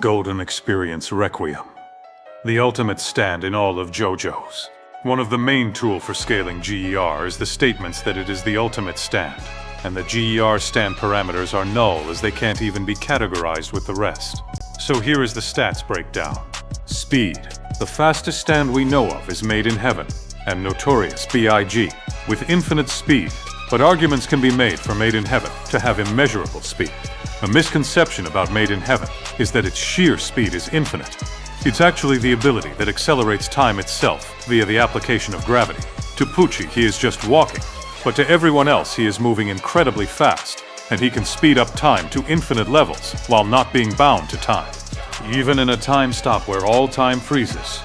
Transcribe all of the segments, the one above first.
Golden Experience Requiem, the ultimate stand in all of Jojo's. One of the main tools for scaling GER is the statements that it is the ultimate stand, and the GER stand parameters are null as they can't even be categorized with the rest. So here is the stats breakdown. Speed. The fastest stand we know of is Made in Heaven, and Notorious BIG, with infinite speed, but arguments can be made for Made in Heaven to have immeasurable speed. A misconception about Made in Heaven is that its sheer speed is infinite. It's actually the ability that accelerates time itself via the application of gravity. To Pucci, he is just walking, but to everyone else he is moving incredibly fast, and he can speed up time to infinite levels while not being bound to time. Even in a time stop where all time freezes,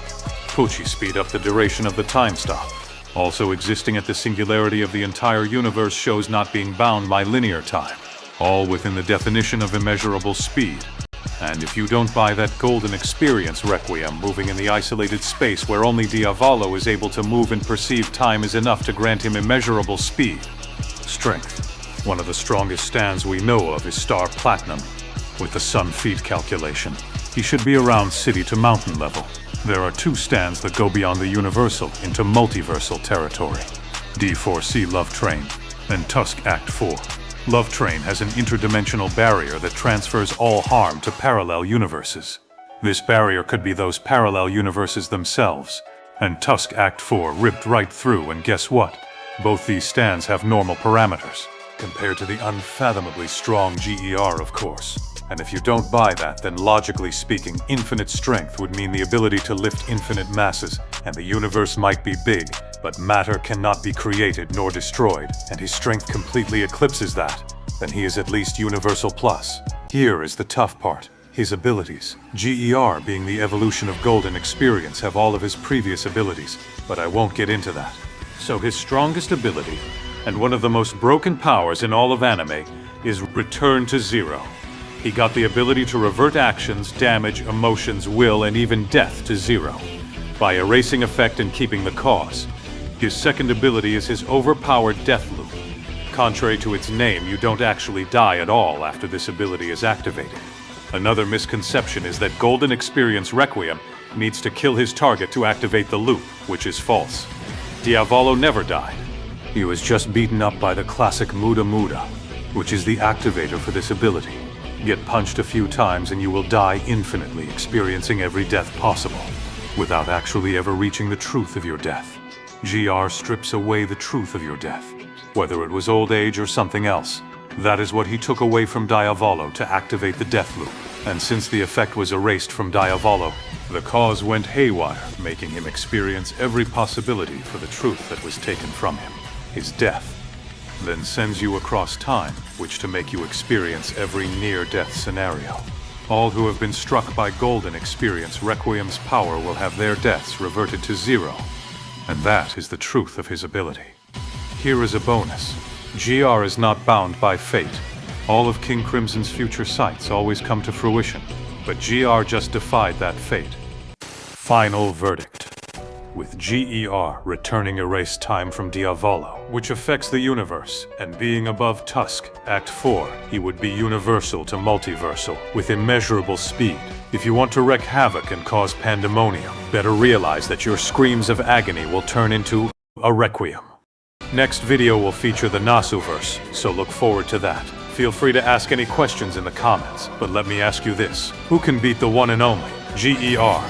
Pucci speed up the duration of the time stop. Also existing at the singularity of the entire universe shows not being bound by linear time, all within the definition of immeasurable speed. And if you don't buy that Golden Experience Requiem, moving in the isolated space where only Diavolo is able to move and perceive time is enough to grant him immeasurable speed. Strength. One of the strongest stands we know of is Star Platinum. With the Sun Feet calculation, he should be around city to mountain level. There are two stands that go beyond the universal into multiversal territory. D4C Love Train and Tusk Act 4. Love Train has an interdimensional barrier that transfers all harm to parallel universes. This barrier could be those parallel universes themselves, and Tusk Act 4 ripped right through, and guess what? Both these stands have normal parameters, compared to the unfathomably strong GER, of course. And if you don't buy that, then logically speaking, infinite strength would mean the ability to lift infinite masses, and the universe might be big, but matter cannot be created nor destroyed, and his strength completely eclipses that. Then he is at least universal plus. Here is the tough part. His abilities. GER, being the evolution of Golden Experience, have all of his previous abilities, but I won't get into that. So his strongest ability, and one of the most broken powers in all of anime, is Return to Zero. He got the ability to revert actions, damage, emotions, will, and even death to zero, by erasing effect and keeping the cause. His second ability is his overpowered death loop. Contrary to its name, you don't actually die at all after this ability is activated. Another misconception is that Golden Experience Requiem needs to kill his target to activate the loop, which is false. Diavolo never died. He was just beaten up by the classic Muda Muda, which is the activator for this ability. Get punched a few times and you will die infinitely, experiencing every death possible, without actually ever reaching the truth of your death. GR strips away the truth of your death, whether it was old age or something else. That is what he took away from Diavolo to activate the death loop. And since the effect was erased from Diavolo, the cause went haywire, making him experience every possibility for the truth that was taken from him, his death. Then sends you across time, which to make you experience every near-death scenario. All who have been struck by Golden Experience Requiem's power will have their deaths reverted to zero. And that is the truth of his ability. Here is a bonus. GR is not bound by fate. All of King Crimson's future sights always come to fruition, but GR just defied that fate. Final verdict. With GER returning erased time from Diavolo, which affects the universe, and being above Tusk, Act 4, he would be universal to multiversal, with immeasurable speed. If you want to wreak havoc and cause pandemonium, better realize that your screams of agony will turn into a requiem. Next video will feature the Nasuverse, so look forward to that. Feel free to ask any questions in the comments, but let me ask you this. Who can beat the one and only GER?